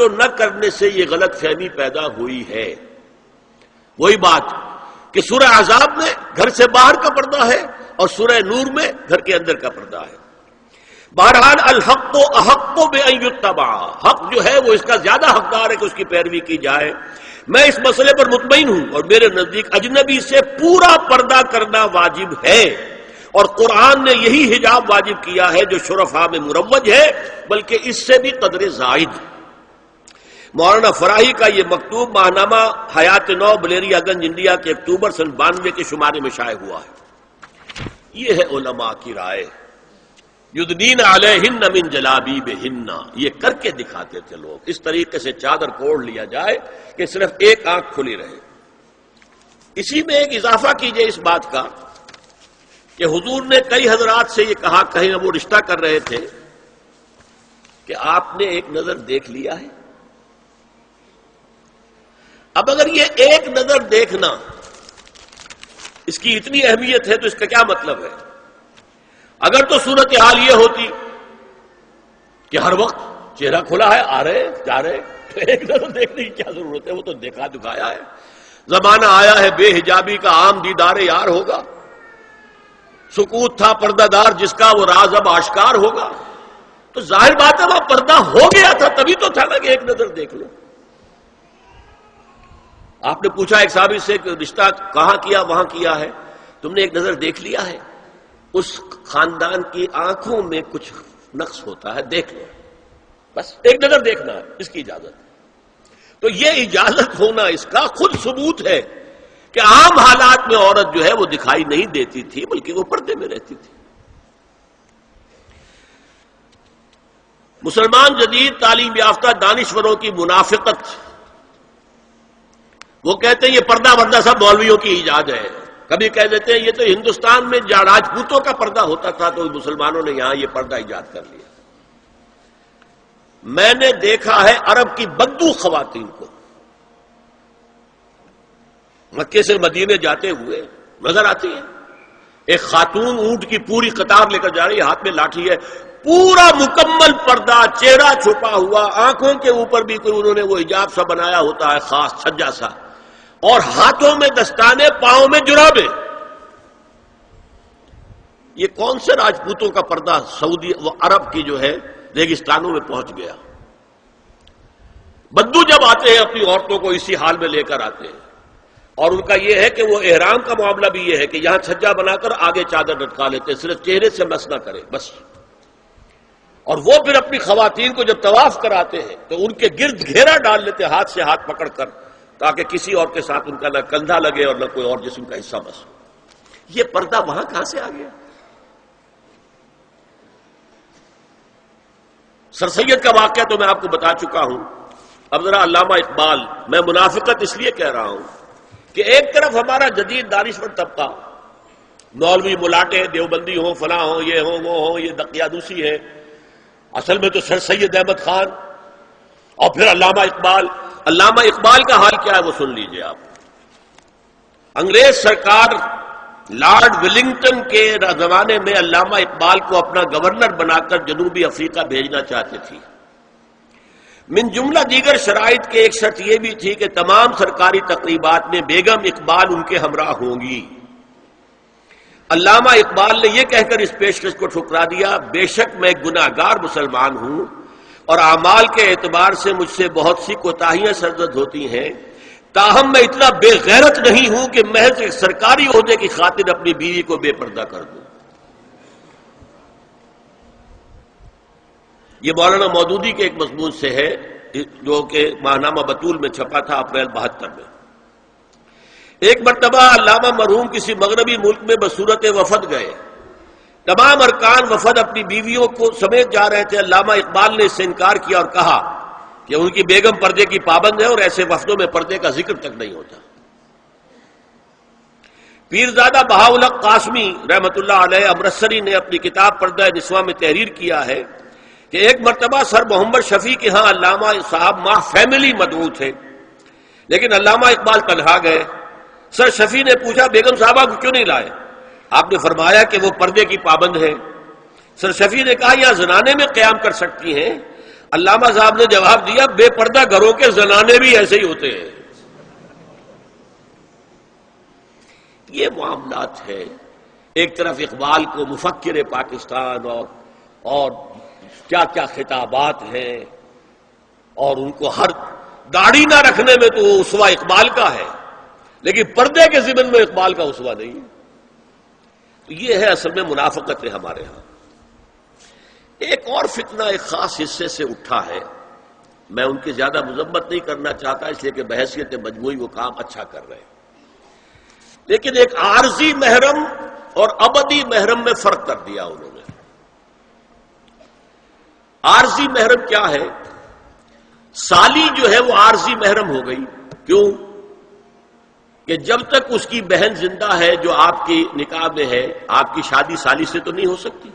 نہ کرنے سے یہ غلط فہمی پیدا ہوئی ہے۔ وہی بات کہ سورہ احزاب میں گھر سے باہر کا پردہ ہے اور سورہ نور میں گھر کے اندر کا پردہ ہے۔ بہرحال الحق احق بان یتبع، حق جو ہے وہ اس کا زیادہ حقدار ہے کہ اس کی پیروی کی جائے۔ میں اس مسئلے پر مطمئن ہوں اور میرے نزدیک اجنبی سے پورا پردہ کرنا واجب ہے، اور قرآن نے یہی حجاب واجب کیا ہے جو شرفاء میں مروج ہے، بلکہ اس سے بھی قدر زائد۔ مولانا فراہی کا یہ مکتوب ماہنامہ حیات نو بلیریا گنج انڈیا کے اکتوبر سن 92 کے شمارے میں شائع ہوا ہے۔ یہ ہے علماء کی رائے۔ یدنین علیہن من جلابیبہن، یہ کر کے دکھاتے تھے لوگ، اس طریقے سے چادر کوڑ لیا جائے کہ صرف ایک آنکھ کھلی رہے۔ اسی میں ایک اضافہ کیجئے اس بات کا کہ حضور نے کئی حضرات سے یہ کہا، کہیں وہ رشتہ کر رہے تھے کہ آپ نے ایک نظر دیکھ لیا ہے۔ اب اگر یہ ایک نظر دیکھنا اس کی اتنی اہمیت ہے تو اس کا کیا مطلب ہے؟ اگر تو صورتحال یہ ہوتی کہ ہر وقت چہرہ کھلا ہے، آ رہے جا رہے، تو ایک نظر دیکھنے کی کیا ضرورت ہے؟ وہ تو دیکھا دکھایا ہے۔ زمانہ آیا ہے بے حجابی کا، عام دیدار یار ہوگا۔ سکوت تھا پردہ دار جس کا، وہ راز اب آشکار ہوگا۔ تو ظاہر بات ہے وہاں پردہ ہو گیا تھا، تبھی تو تھا نا کہ ایک نظر دیکھ لو۔ آپ نے پوچھا ایک صحابی سے کہ رشتہ کہاں کیا؟ وہاں کیا ہے۔ تم نے ایک نظر دیکھ لیا ہے؟ اس خاندان کی آنکھوں میں کچھ نقص ہوتا ہے، دیکھ لو، بس ایک نظر دیکھنا ہے، اس کی اجازت ہے۔ تو یہ اجازت ہونا اس کا خود ثبوت ہے کہ عام حالات میں عورت جو ہے وہ دکھائی نہیں دیتی تھی، بلکہ وہ پردے میں رہتی تھی۔ مسلمان جدید تعلیم یافتہ دانشوروں کی منافقت، وہ کہتے ہیں یہ پردہ وردہ سب مولویوں کی ایجاد ہے۔ کبھی کہہ دیتے ہیں یہ تو ہندوستان میں راجپوتوں کا پردہ ہوتا تھا تو مسلمانوں نے یہاں یہ پردہ ایجاد کر لیا۔ میں نے دیکھا ہے عرب کی بدو خواتین کو مکے سے مدینے جاتے ہوئے نظر آتی ہے۔ ایک خاتون اونٹ کی پوری قطار لے کر جا رہی ہے، ہاتھ میں لاٹھی ہے، پورا مکمل پردہ، چہرہ چھپا ہوا، آنکھوں کے اوپر بھی کوئی انہوں نے وہ حجاب سا بنایا ہوتا ہے خاص چھجا سا، اور ہاتھوں میں دستانے، پاؤں میں جرابیں۔ یہ کون سے راجپوتوں کا پردہ سعودی و عرب کی جو ہے ریگستانوں میں پہنچ گیا؟ بدو جب آتے ہیں اپنی عورتوں کو اسی حال میں لے کر آتے ہیں، اور ان کا یہ ہے کہ وہ احرام کا معاملہ بھی یہ ہے کہ یہاں چھجا بنا کر آگے چادر لٹکا لیتے، صرف چہرے سے مس نہ کرے بس۔ اور وہ پھر اپنی خواتین کو جب طواف کراتے ہیں تو ان کے گرد گھیرا ڈال لیتے ہاتھ سے ہاتھ پکڑ کر، تاکہ کسی اور کے ساتھ ان کا نہ کندھا لگے اور نہ کوئی اور جسم کا حصہ بس۔ یہ پردہ وہاں کہاں سے آ گیا؟ سر سید کا واقعہ تو میں آپ کو بتا چکا ہوں۔ اب ذرا علامہ اقبال، میں منافقت اس لیے کہہ رہا ہوں کہ ایک طرف ہمارا جدید دانشور طبقہ، مولوی ملاٹے دیوبندی ہوں، فلاں ہوں، یہ ہوں وہ ہوں، یہ دقیانوسی ہے، اصل میں تو سر سید احمد خان، اور پھر علامہ اقبال۔ علامہ اقبال کا حال کیا ہے وہ سن لیجئے آپ۔ انگریز سرکار لارڈ ولنگٹن کے زمانے میں علامہ اقبال کو اپنا گورنر بنا کر جنوبی افریقہ بھیجنا چاہتے تھی۔ من جملہ دیگر شرائط کے ایک شرط یہ بھی تھی کہ تمام سرکاری تقریبات میں بیگم اقبال ان کے ہمراہ ہوں گی۔ علامہ اقبال نے یہ کہہ کر اس پیشکش کو ٹھکرا دیا، بے شک میں گناہگار مسلمان ہوں اور اعمال کے اعتبار سے مجھ سے بہت سی کوتاہیاں سرزد ہوتی ہیں، تاہم میں اتنا بے غیرت نہیں ہوں کہ محض ایک سرکاری عہدے کی خاطر اپنی بیوی کو بے پردہ کر دوں۔ یہ مولانا مودودی کے ایک مضمون سے ہے جو کہ ماہنامہ بطول میں چھپا تھا اپریل 72 میں۔ ایک مرتبہ علامہ مرحوم کسی مغربی ملک میں بصورت وفد گئے، تمام ارکان وفد اپنی بیویوں کو سمیت جا رہے تھے۔ علامہ اقبال نے اس سے انکار کیا اور کہا کہ ان کی بیگم پردے کی پابند ہے اور ایسے وفدوں میں پردے کا ذکر تک نہیں ہوتا۔ پیرزادہ بہاؤالحق قاسمی رحمۃ اللہ علیہ امرتسری نے اپنی کتاب پردہ نسواں میں تحریر کیا ہے کہ ایک مرتبہ سر محمد شفیع کے ہاں علامہ صاحب ماہ فیملی مدعو تھے، لیکن علامہ اقبال تنہا گئے۔ سر شفیع نے پوچھا بیگم صاحبہ کو کیوں نہیں لائے؟ آپ نے فرمایا کہ وہ پردے کی پابند ہے۔ سر شفیع نے کہا یہاں زنانے میں قیام کر سکتی ہیں، علامہ صاحب نے جواب دیا بے پردہ گھروں کے زنانے بھی ایسے ہی ہوتے ہیں. یہ معاملات ہے. ایک طرف اقبال کو مفکر پاکستان اور کیا کیا خطابات ہیں، اور ان کو ہر داڑھی نہ رکھنے میں تو اسوہ اقبال کا ہے، لیکن پردے کے ضمن میں اقبال کا اسوہ نہیں ہے. تو یہ ہے اصل میں منافقت ہے ہمارے ہاں. ایک اور فتنہ ایک خاص حصے سے اٹھا ہے، میں ان کی زیادہ مذمت نہیں کرنا چاہتا اس لیے کہ بحیثیت مجموعی وہ کام اچھا کر رہے ہیں، لیکن ایک عارضی محرم اور ابدی محرم میں فرق کر دیا انہوں نے. عارضی محرم کیا ہے؟ سالی جو ہے وہ عارضی محرم ہو گئی. کیوں؟ کہ جب تک اس کی بہن زندہ ہے جو آپ کی نکاح میں ہے، آپ کی شادی سالی سے تو نہیں ہو سکتی،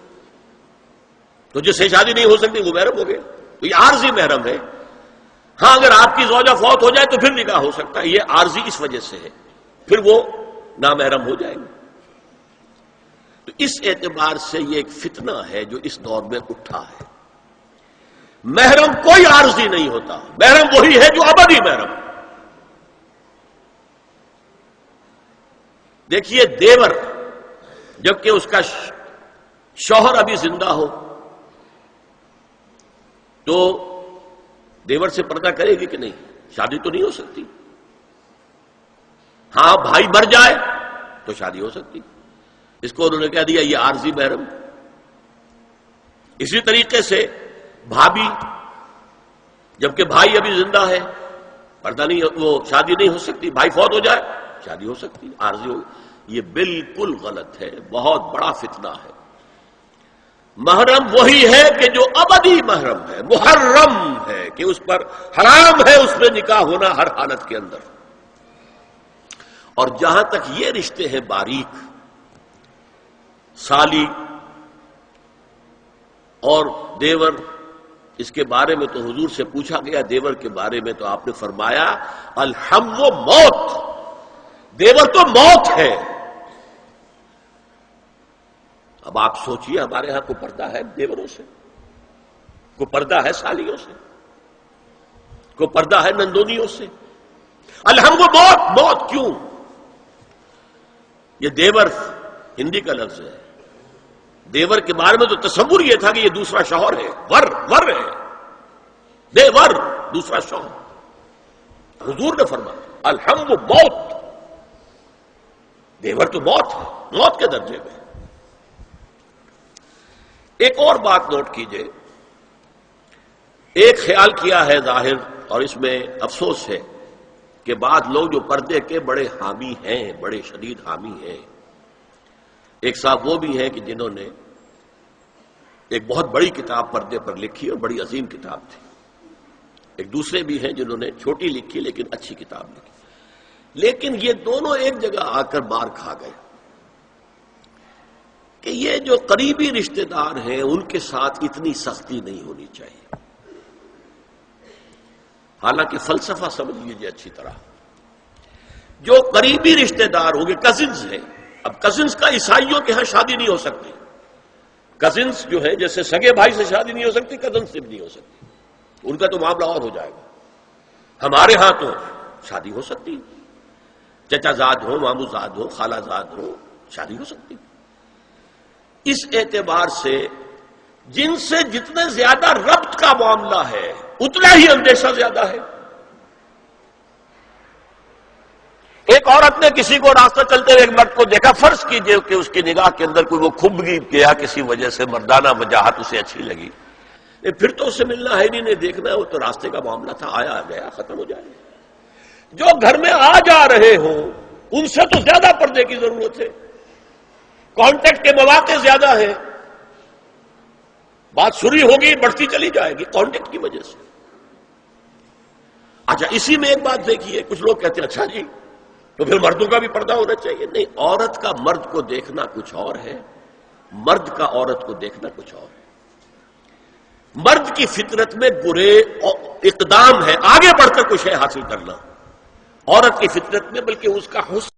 تو جس سے شادی نہیں ہو سکتی وہ محرم ہو گیا. تو یہ عارضی محرم ہے. ہاں اگر آپ کی زوجہ فوت ہو جائے تو پھر نکاح ہو سکتا ہے. یہ عارضی اس وجہ سے ہے، پھر وہ نامحرم ہو جائے گا. تو اس اعتبار سے یہ ایک فتنہ ہے جو اس دور میں اٹھا ہے. محرم کوئی عارضی نہیں ہوتا، محرم وہی ہے جو ابدی محرم. دیکھیے دیور جبکہ اس کا شوہر ابھی زندہ ہو تو دیور سے پردہ کرے گی کہ نہیں؟ شادی تو نہیں ہو سکتی. ہاں بھائی مر جائے تو شادی ہو سکتی. اس کو انہوں نے کہہ دیا یہ عارضی محرم. اسی طریقے سے بھابھی جبکہ بھائی ابھی زندہ ہے پردہ نہیں، وہ شادی نہیں ہو سکتی. بھائی فوت ہو جائے شادی ہو سکتی، عارضی ہو. یہ بالکل غلط ہے، بہت بڑا فتنہ ہے. محرم وہی ہے کہ جو ابدی محرم ہے، محرم ہے کہ اس پر حرام ہے اس میں نکاح ہونا ہر حالت کے اندر. اور جہاں تک یہ رشتے ہیں باریک، سالی اور دیور، اس کے بارے میں تو حضور سے پوچھا گیا دیور کے بارے میں تو آپ نے فرمایا الحم و موت، دیور تو موت ہے. اب آپ سوچئے ہمارے ہاں کو پردہ ہے دیوروں سے، کو پردہ ہے سالیوں سے، کو پردہ ہے نندونیوں سے. الحم و موت، موت کیوں؟ یہ دیور ہندی کا لفظ ہے. دیور کے بارے میں تو تصور یہ تھا کہ یہ دوسرا شوہر ہے، ور ہے، دیور دوسرا شوہر. حضور نے فرمایا الحم و موت، دیور تو موت ہے، موت کے درجے میں. ایک اور بات نوٹ کیجئے، ایک خیال کیا ہے ظاہر اور اس میں افسوس ہے کہ بعض لوگ جو پردے کے بڑے حامی ہیں، بڑے شدید حامی ہیں. ایک صاحب وہ بھی ہیں کہ جنہوں نے ایک بہت بڑی کتاب پردے پر لکھی اور بڑی عظیم کتاب تھی. ایک دوسرے بھی ہیں جنہوں نے چھوٹی لکھی لیکن اچھی کتاب لکھی. لیکن یہ دونوں ایک جگہ آ کر مار کھا گئے کہ یہ جو قریبی رشتہ دار ہیں ان کے ساتھ اتنی سختی نہیں ہونی چاہیے. حالانکہ فلسفہ سمجھ لیجیے اچھی طرح، جو قریبی رشتہ دار ہوں گے، کزنز ہیں. اب کزنز کا عیسائیوں کے ہاں شادی نہیں ہو سکتی. کزنز جو ہے جیسے سگے بھائی سے شادی نہیں ہو سکتی، کزنز سے بھی نہیں ہو سکتی. ان کا تو معاملہ اور ہو جائے گا. ہمارے ہاں تو شادی ہو سکتی، چچا زاد ہو، مامو زاد ہو، خالہ زاد ہو، شادی ہو سکتی. اس اعتبار سے جن سے جتنے زیادہ ربط کا معاملہ ہے اتنا ہی اندیشہ زیادہ ہے. ایک عورت نے کسی کو راستہ چلتے ہوئے ایک مرد کو دیکھا، فرض کیجئے کہ اس کی نگاہ کے اندر کوئی وہ کھبگی گیا کسی وجہ سے، مردانہ وجاہت اسے اچھی لگی، پھر تو اس سے ملنا ہے نہیں دیکھنا ہے، وہ تو راستے کا معاملہ تھا، آیا گیا ختم ہو جائے. جو گھر میں آ جا رہے ہوں ان سے تو زیادہ پردے کی ضرورت ہے. کانٹیکٹ کے مواقع زیادہ ہیں، بات سری ہوگی بڑھتی چلی جائے گی کانٹیکٹ کی وجہ سے. اچھا اسی میں ایک بات دیکھیے، کچھ لوگ کہتے ہیں اچھا جی تو پھر مردوں کا بھی پردہ ہونا چاہیے. نہیں، عورت کا مرد کو دیکھنا کچھ اور ہے، مرد کا عورت کو دیکھنا کچھ اور ہے. مرد کی فطرت میں برے اقدام ہے، آگے بڑھ کر کچھ ہے حاصل کرنا. عورت کی فطرت میں بلکہ اس کا حسن